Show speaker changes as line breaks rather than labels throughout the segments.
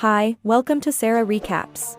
Hi, welcome to Sarah Recaps.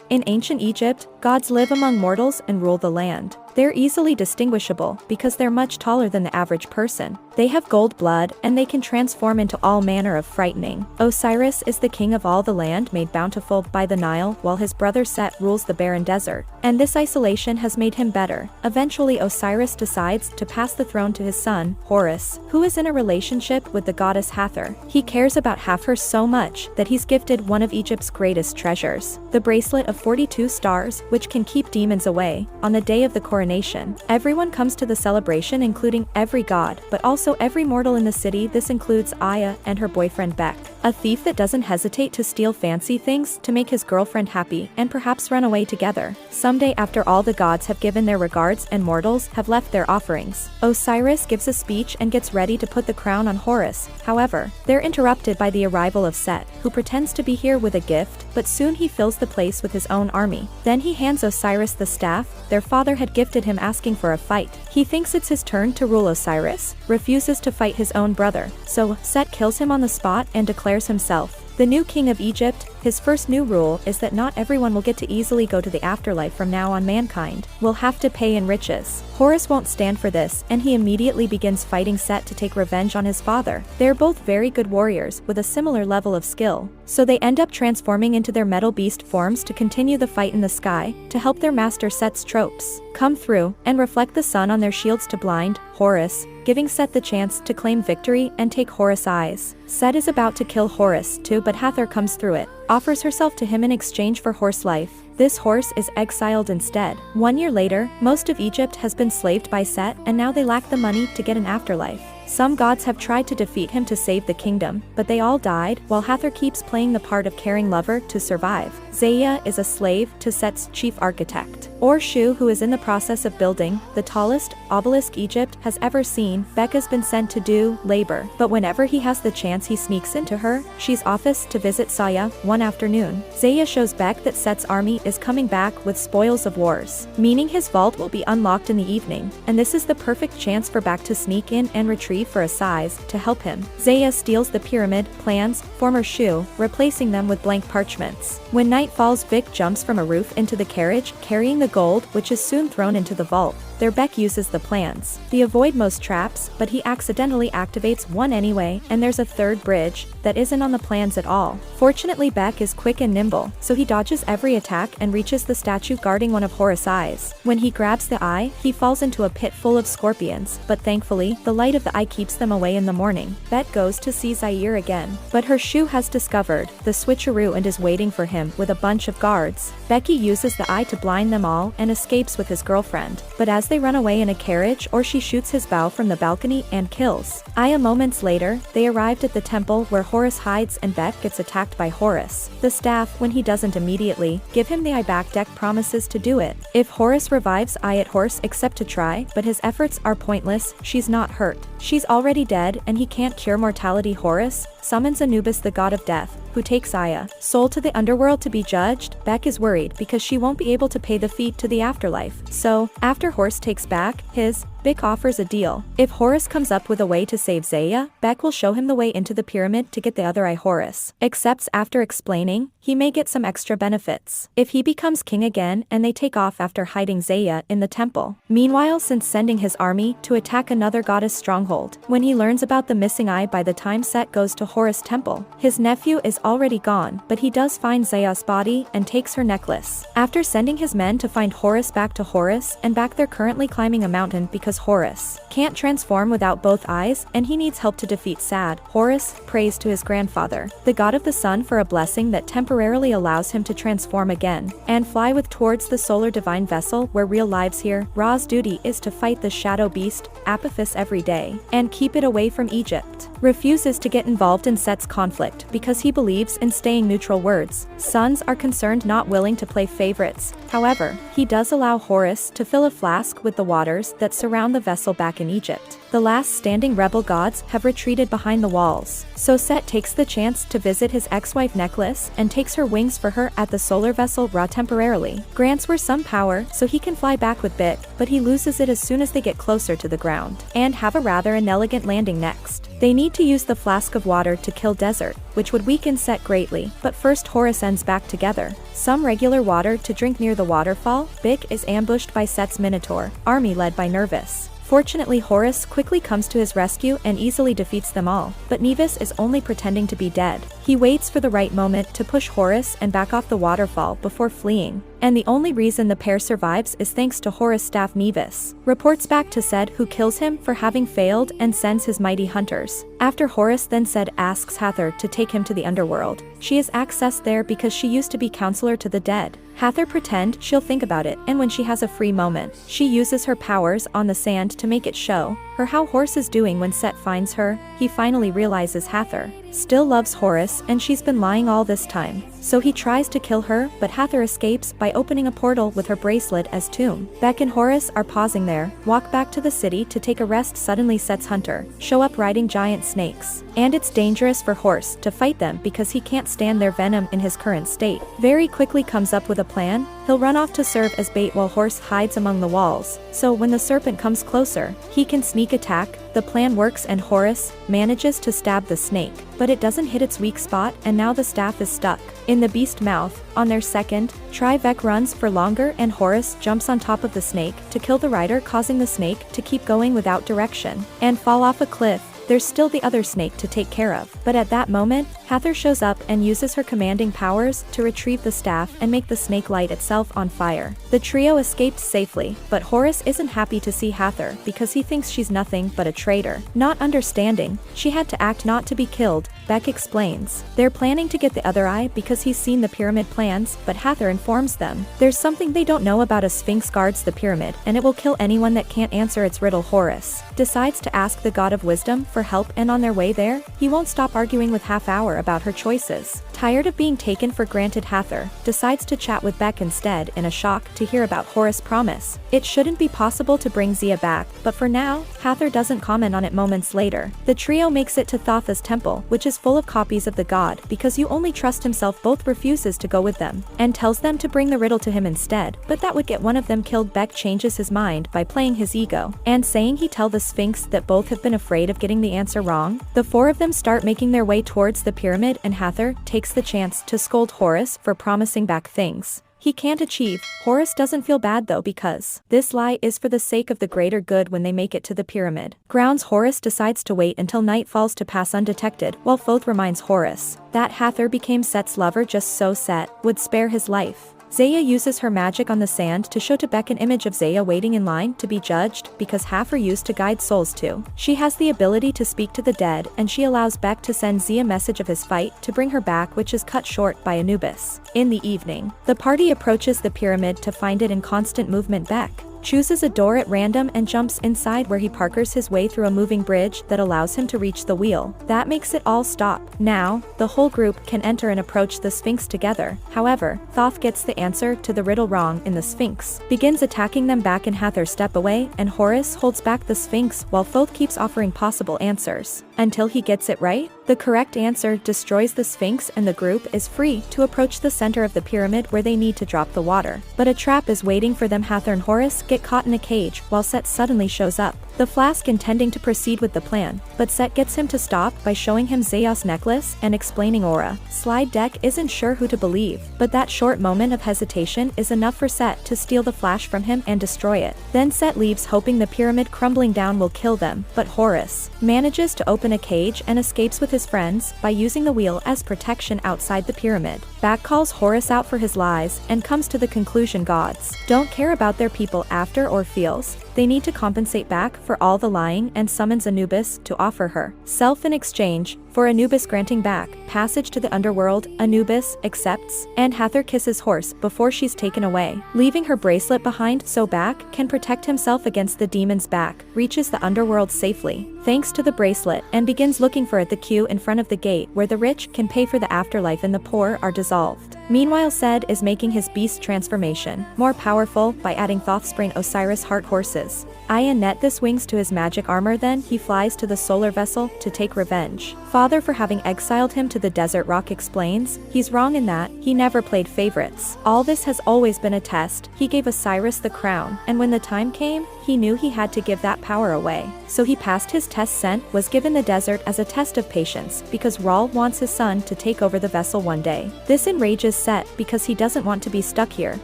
In ancient Egypt, gods live among mortals and rule the land. They're easily distinguishable because they're much taller than the average person. They have gold blood and they can transform into all manner of frightening. Osiris is the king of all the land made bountiful by the Nile, while his brother Set rules the barren desert. And this isolation has made him better. Eventually Osiris decides to pass the throne to his son, Horus, who is in a relationship with the goddess Hathor. He cares about Hathor so much that he's gifted one of Egypt's greatest treasures, the bracelet of 42 stars, which can keep demons away. On the day of the coronation, everyone comes to the celebration, including every god, but also every mortal in the city. This includes Aya and her boyfriend Bek, a thief that doesn't hesitate to steal fancy things to make his girlfriend happy and perhaps run away together. Someday, after all the gods have given their regards and mortals have left their offerings, Osiris gives a speech and gets ready to put the crown on Horus. However, they're interrupted by the arrival of Set, who pretends to be here with a gift, but soon he fills the place with his own army. Then he hands Osiris the staff their father had gifted him, asking for a fight. He thinks it's his turn to rule. Osiris refuses to fight his own brother, so Set kills him on the spot and declares himself the new king of Egypt. His first new rule is that not everyone will get to easily go to the afterlife. From now on, mankind will have to pay in riches. Horus won't stand for this, and he immediately begins fighting Set to take revenge on his father. They're both very good warriors with a similar level of skill, so they end up transforming into their metal beast forms to continue the fight in the sky, to help their master Set's tropes come through and reflect the sun on their shields to blind Horus, giving Set the chance to claim victory and take Horus' eyes. Set is about to kill Horus too, but Hathor comes through it, offers herself to him in exchange for horse life. This horse is exiled instead. 1 year later, most of Egypt has been slaved by Set, and now they lack the money to get an afterlife. Some gods have tried to defeat him to save the kingdom, but they all died, while Hathor keeps playing the part of caring lover to survive. Zaya is a slave to Set's chief architect, Shu, who is in the process of building the tallest obelisk Egypt has ever seen. Bek has been sent to do labor, but whenever he has the chance he sneaks into she's office to visit Saya. One afternoon, Zaya shows Bek that Set's army is coming back with spoils of wars, meaning his vault will be unlocked in the evening, and this is the perfect chance for Bek to sneak in and retrieve for a size to help him. Zaya steals the pyramid plans former Shu, replacing them with blank parchments. When night falls, Vic jumps from a roof into the carriage, carrying the gold, which is soon thrown into the vault. There, Bek uses the plans. They avoid most traps, but he accidentally activates one anyway, and there's a third bridge that isn't on the plans at all. Fortunately, Bek is quick and nimble, so he dodges every attack and reaches the statue guarding one of Horus' eyes. When he grabs the eye, he falls into a pit full of scorpions, but thankfully, the light of the eye keeps them away in the morning. Bek goes to see Zaire again, but her Shu has discovered the switcheroo and is waiting for him with a bunch of guards. Becky uses the eye to blind them all and escapes with his girlfriend, but as they run away in a carriage, she shoots his bow from the balcony and kills Aya. Moments later, they arrived at the temple where Horus hides, and Bek gets attacked by Horus. The staff, when he doesn't immediately give him the eye back, Bek promises to do it if Horus revives Aya. Horus accepts to try, but his efforts are pointless. She's not hurt. She's already dead, and he can't cure mortality. Horus summons Anubis, the god of death, who takes Aya soul to the underworld to be judged. Bek is worried because she won't be able to pay the fee to the afterlife. So, after Horus takes back his, Bek offers a deal. If Horus comes up with a way to save Zaya, Bek will show him the way into the pyramid to get the other eye. Horus accepts after explaining he may get some extra benefits if he becomes king again, and they take off after hiding Zaya in the temple. Meanwhile, since sending his army to attack another goddess stronghold, when he learns about the missing eye by the time Set goes to Horus' temple, his nephew is already gone, but he does find Zaya's body and takes her necklace. After sending his men to find Horus back to Horus and back, they're currently climbing a mountain because Horus can't transform without both eyes, and he needs help to defeat Sad. Horus prays to his grandfather, the god of the sun, for a blessing that temporarily allows him to transform again and fly towards the solar divine vessel where real lives here. Ra's duty is to fight the shadow beast, Apophis, every day and keep it away from Egypt. Refuses to get involved in Set's conflict because he believes in staying neutral. Words sons are concerned, not willing to play favorites. However, he does allow Horus to fill a flask with the waters that surround the vessel back in Egypt. The last standing rebel gods have retreated behind the walls, so Set takes the chance to visit his ex-wife Necklace and takes her wings for her at the solar vessel Ra temporarily. Grants her some power so he can fly back with Bik, but he loses it as soon as they get closer to the ground, and have a rather inelegant landing next. They need to use the flask of water to kill Desert, which would weaken Set greatly, but first Horus ends back together. Some regular water to drink near the waterfall. Bik is ambushed by Set's Minotaur army led by Nervous. Fortunately, Horus quickly comes to his rescue and easily defeats them all, but Nevis is only pretending to be dead. He waits for the right moment to push Horus and back off the waterfall before fleeing, and the only reason the pair survives is thanks to Horus' staff Nevis. Reports back to Set, who kills him for having failed and sends his mighty hunters. After Horus then Set asks Hathor to take him to the underworld. She is accessed there because she used to be counselor to the dead. Hathor pretend she'll think about it, and when she has a free moment, she uses her powers on the sand to make it show her how Horus is doing. When Set finds her, he finally realizes Hathor still loves Horus and she's been lying all this time. So he tries to kill her, but Hathor escapes by opening a portal with her bracelet as tomb. Bek and Horus are pausing there, walk back to the city to take a rest. Suddenly Set's hunter show up riding giant snakes, and it's dangerous for Horus to fight them because he can't stand their venom in his current state. Very quickly comes up with a plan. He'll run off to serve as bait while Horus hides among the walls, so when the serpent comes closer, he can sneak attack. The plan works and Horus manages to stab the snake, but it doesn't hit its weak spot, and now the staff is stuck in the beast mouth. On their second try, Vec runs for longer and Horus jumps on top of the snake to kill the rider, causing the snake to keep going without direction and fall off a cliff. There's still the other snake to take care of, but at that moment, Hathor shows up and uses her commanding powers to retrieve the staff and make the snake light itself on fire. The trio escapes safely, but Horus isn't happy to see Hathor because he thinks she's nothing but a traitor. Not understanding she had to act not to be killed, Bek explains they're planning to get the other eye because he's seen the pyramid plans, but Hathor informs them there's something they don't know about. A sphinx guards the pyramid, and it will kill anyone that can't answer its riddle. Horus decides to ask the god of wisdom for help, and on their way there, he won't stop arguing with Half-Hour about her choices. Tired of being taken for granted, Hathor decides to chat with Bek instead, in a shock to hear about Horus' promise. It shouldn't be possible to bring Zia back, but for now, Hathor doesn't comment on it. Moments later, the trio makes it to Thotha's temple, which is full of copies of the god, because you only trust himself. Both refuses to go with them, and tells them to bring the riddle to him instead, but that would get one of them killed. Bek changes his mind by playing his ego, and saying he tell the Sphinx that both have been afraid of getting the answer wrong. The four of them start making their way towards the pyramid, and Hathor takes the chance to scold Horus for promising back things he can't achieve. Horus doesn't feel bad though, because this lie is for the sake of the greater good. When they make it to the pyramid grounds, Horus decides to wait until night falls to pass undetected, while Thoth reminds Horus that Hathor became Set's lover just so Set would spare his life. Zaya uses her magic on the sand to show to Bek an image of Zaya waiting in line to be judged, because Hathor used to guide souls too. She has the ability to speak to the dead, and she allows Bek to send Zia a message of his fight to bring her back, which is cut short by Anubis. In the evening, the party approaches the pyramid to find it in constant movement. Bek chooses a door at random and jumps inside, where he parkers his way through a moving bridge that allows him to reach the wheel. That makes it all stop. Now, the whole group can enter and approach the Sphinx together. However, Thoth gets the answer to the riddle wrong, and the Sphinx begins attacking them back, and Hathor step away, and Horus holds back the Sphinx while Thoth keeps offering possible answers until he gets it right. The correct answer destroys the Sphinx, and the group is free to approach the center of the pyramid where they need to drop the water. But a trap is waiting for them. Hathor and Horus get caught in a cage while Set suddenly shows up. The Flask intending to proceed with the plan, but Set gets him to stop by showing him Zaya's necklace and explaining aura. Slide Deck isn't sure who to believe, but that short moment of hesitation is enough for Set to steal the flash from him and destroy it. Then Set leaves, hoping the pyramid crumbling down will kill them, but Horus manages to open a cage and escapes with his friends by using the wheel as protection outside the pyramid. Bak calls Horus out for his lies and comes to the conclusion gods don't care about their people after or feels they need to compensate Bak for all the lying, and summons Anubis to offer her self in exchange for Anubis granting Bak passage to the underworld. Anubis accepts, and Hathor kisses Horus before she's taken away, leaving her bracelet behind so Bak can protect himself against the demons. Bak reaches the underworld safely, thanks to the bracelet, and begins looking for it. The queue in front of the gate where the rich can pay for the afterlife and the poor are dissolved. Meanwhile, Sed is making his beast transformation more powerful by adding Thothspring Osiris heart horses. Net this wings to his magic armor. Then he flies to the solar vessel to take revenge. Father for having exiled him to the desert rock explains, he's wrong in that he never played favorites. All this has always been a test. He gave Osiris the crown, and when the time came, he knew he had to give that power away. So he passed his test. Sent was given the desert as a test of patience because Raul wants his son to take over the vessel one day. This enrages Set because he doesn't want to be stuck here,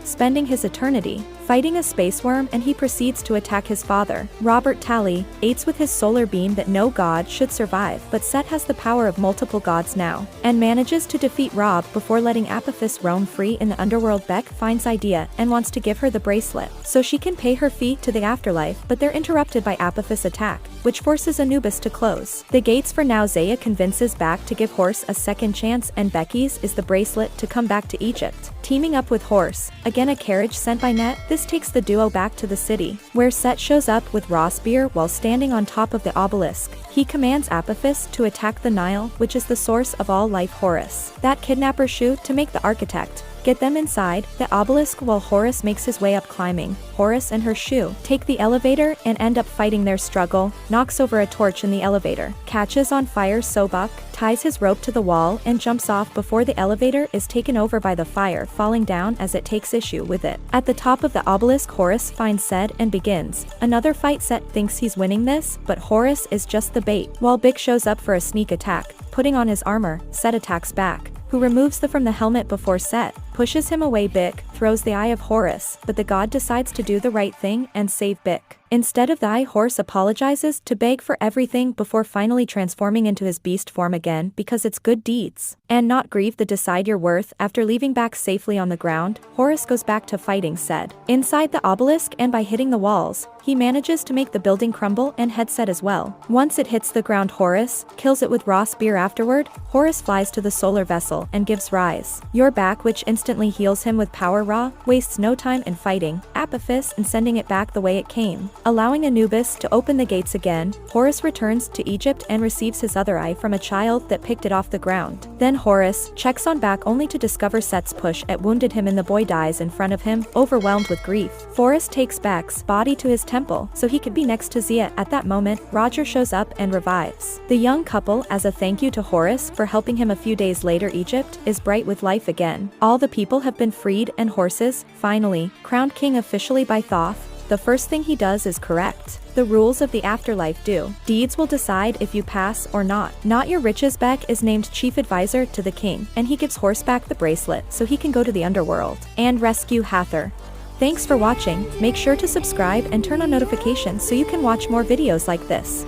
spending his eternity fighting a space worm, and he proceeds to attack his father. Robert Talley aids with his solar beam that no god should survive, but Set has the power of multiple gods now, and manages to defeat Rob before letting Apophis roam free in the underworld. Beck finds Idea and wants to give her the bracelet, so she can pay her fee to the afterlife, but they're interrupted by Apophis' attack, which forces Anubis to close the gates for now. Zaya convinces Back to give Horse a second chance, and Becky's is the bracelet to come back to Egypt. Teaming up with Horse, again a carriage sent by Net, this takes the duo back to the city, where Set shows up with raw spear while standing on top of the obelisk. He commands Apophis to attack the Nile, which is the source of all life. Horus, that kidnapper, shoot to make the architect get them inside the obelisk while Horus makes his way up climbing. Horus and her shoe take the elevator and end up fighting their struggle, knocks over a torch in the elevator, catches on fire. Sobuk ties his rope to the wall and jumps off before the elevator is taken over by the fire, falling down as it takes issue with it. At the top of the obelisk, Horus finds Sed and begins another fight. Set thinks he's winning this, but Horus is just the bait. While Bick shows up for a sneak attack, putting on his armor, Set attacks back, who removes from the helmet before Set pushes him away. Bick throws the eye of Horus, but the god decides to do the right thing and save Bick. Instead of the eye, Horus apologizes to beg for everything before finally transforming into his beast form again because it's good deeds and not grieve the decide your worth. After leaving Back safely on the ground, Horus goes back to fighting Sed inside the obelisk, and by hitting the walls, he manages to make the building crumble and head Set as well. Once it hits the ground, Horus kills it with raw spear. Afterward, Horus flies to the solar vessel and gives Rise Your Back, which instantly heals him with power. Ra wastes no time in fighting Apophis and sending it back the way it came, allowing Anubis to open the gates again. Horus returns to Egypt and receives his other eye from a child that picked it off the ground. Then Horus checks on Back only to discover Set's push at wounded him, and the boy dies in front of him, overwhelmed with grief. Forrest takes Back's body to his temple so he could be next to Zia. At that moment, Roger shows up and revives the young couple as a thank you to Horus for helping him. A few days later, Egypt is bright with life again. All the people have been freed, and Horses, finally, crowned king officially by Thoth. The first thing he does is correct the rules of the afterlife. Deeds will decide if you pass or not. Not your riches. Beck is named chief advisor to the king, and he gives Horseback the bracelet so he can go to the underworld and rescue Hathor. Thanks for watching. Make sure to subscribe and turn on notifications so you can watch more videos like this.